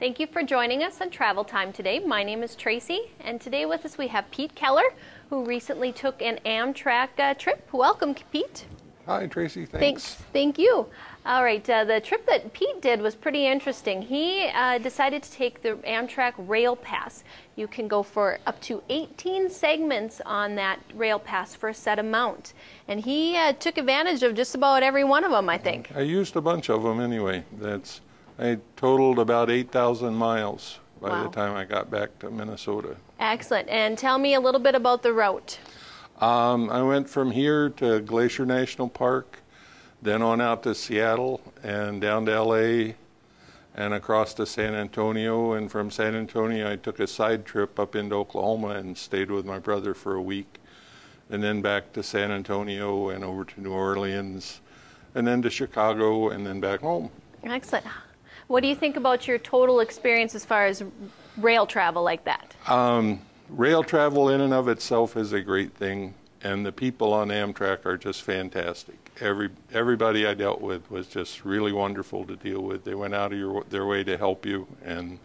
Thank you for joining us on Travel Time today. My name is Tracy, and today with us we have Pete Keller, who recently took an Amtrak trip. Welcome, Pete. Hi, Tracy. Thanks. Thank you. All right, the trip that Pete did was pretty interesting. He decided to take the Amtrak Rail Pass. You can go for up to 18 segments on that Rail Pass for a set amount. And he took advantage of just about every one of them, I think. I used a bunch of them anyway. I totaled about 8,000 miles by the time I got back to Minnesota. Excellent. And tell me a little bit about the route. I went from here to Glacier National Park, then on out to Seattle and down to LA and across to San Antonio. And from San Antonio, I took a side trip up into Oklahoma and stayed with my brother for a week. And then back to San Antonio and over to New Orleans and then to Chicago and then back home. Excellent. What do you think about your total experience as far as rail travel like that? Rail travel in and of itself is a great thing, and the people on Amtrak are just fantastic. Everybody I dealt with was just really wonderful to deal with. They went out of their way to help you and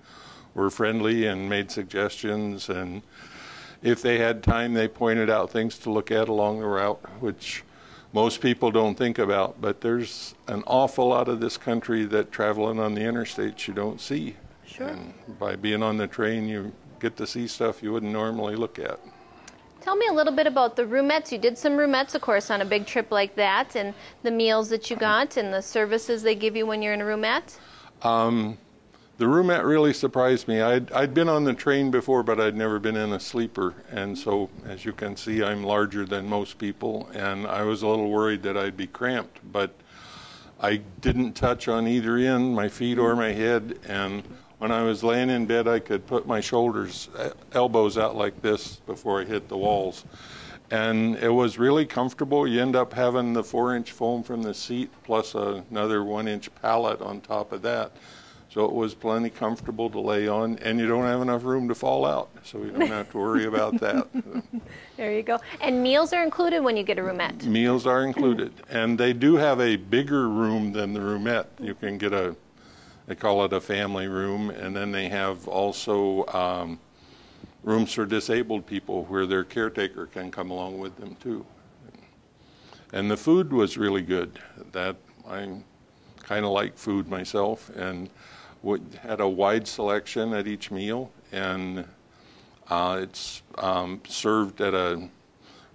were friendly and made suggestions, and if they had time, they pointed out things to look at along the route, which most people don't think about, but there's an awful lot of this country that traveling on the interstates you don't see. Sure. And by being on the train, you get to see stuff you wouldn't normally look at. Tell me a little bit about the roomettes. You did some roomettes, of course, on a big trip like that, and the meals that you got and the services they give you when you're in a roomette. The roomette really surprised me. I'd been on the train before, but I'd never been in a sleeper. And so, as you can see, I'm larger than most people, and I was a little worried that I'd be cramped. But I didn't touch on either end, my feet or my head. And when I was laying in bed, I could put my elbows out like this before I hit the walls. And it was really comfortable. You end up having the 4-inch foam from the seat plus another 1-inch pallet on top of that. So it was plenty comfortable to lay on, and you don't have enough room to fall out, so you don't have to worry about that. There you go. And meals are included when you get a roomette? Meals are included, and they do have a bigger room than the roomette. You can get they call it a family room, and then they have also rooms for disabled people where their caretaker can come along with them too. And the food was really good. I kind of like food myself, and had a wide selection at each meal, and it's served at a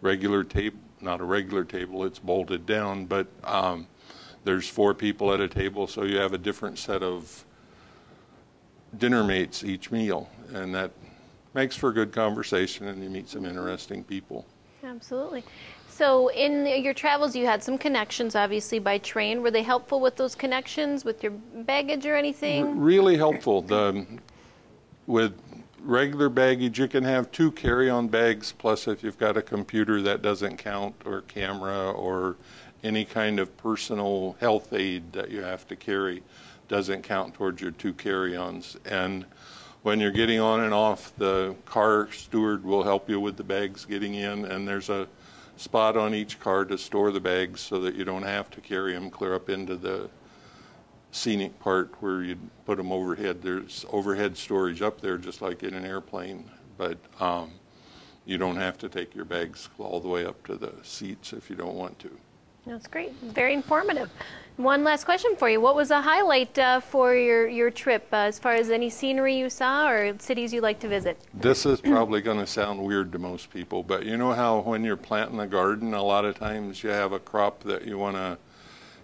regular table, not a regular table, it's bolted down, but there's 4 people at a table, so you have a different set of dinner mates each meal, and that makes for good conversation, and you meet some interesting people. Absolutely. So in your travels, you had some connections, obviously, by train. Were they helpful with those connections, with your baggage or anything? Really helpful. With regular baggage, you can have 2 carry-on bags, plus if you've got a computer that doesn't count, or camera, or any kind of personal health aid that you have to carry doesn't count towards your 2 carry-ons. And when you're getting on and off, the car steward will help you with the bags getting in, and there's a spot on each car to store the bags so that you don't have to carry them clear up into the scenic part where you put them overhead. There's overhead storage up there just like in an airplane, but you don't have to take your bags all the way up to the seats if you don't want to. That's great. Very informative. One last question for you. What was a highlight for your trip as far as any scenery you saw or cities you like to visit? This is probably going to sound weird to most people, but you know how when you're planting a garden, a lot of times you have a crop that you want to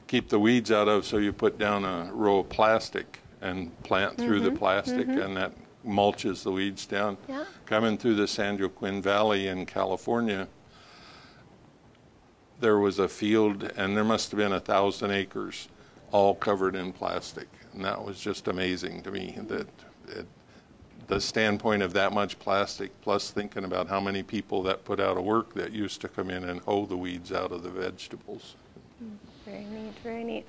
keep the weeds out of, so you put down a row of plastic and plant through the plastic, and that mulches the weeds down. Yeah. Coming through the San Joaquin Valley in California, there was a field, and there must have been 1,000 acres, all covered in plastic. And that was just amazing to me, that the standpoint of that much plastic, plus thinking about how many people that put out of work that used to come in and hoe the weeds out of the vegetables. Very neat, very neat.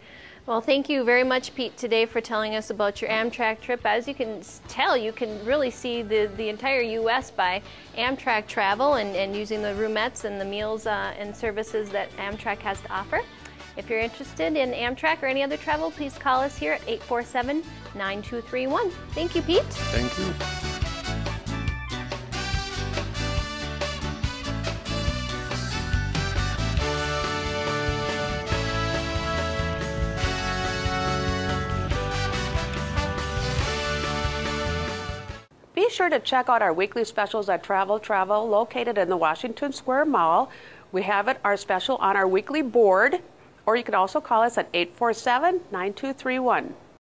Well, thank you very much, Pete, today for telling us about your Amtrak trip. As you can tell, you can really see the entire U.S. by Amtrak travel and using the roomettes and the meals and services that Amtrak has to offer. If you're interested in Amtrak or any other travel, please call us here at 847-9231. Thank you, Pete. Thank you. Be sure to check out our weekly specials at Travel located in the Washington Square Mall. We have our special on our weekly board, or you can also call us at 847-9231.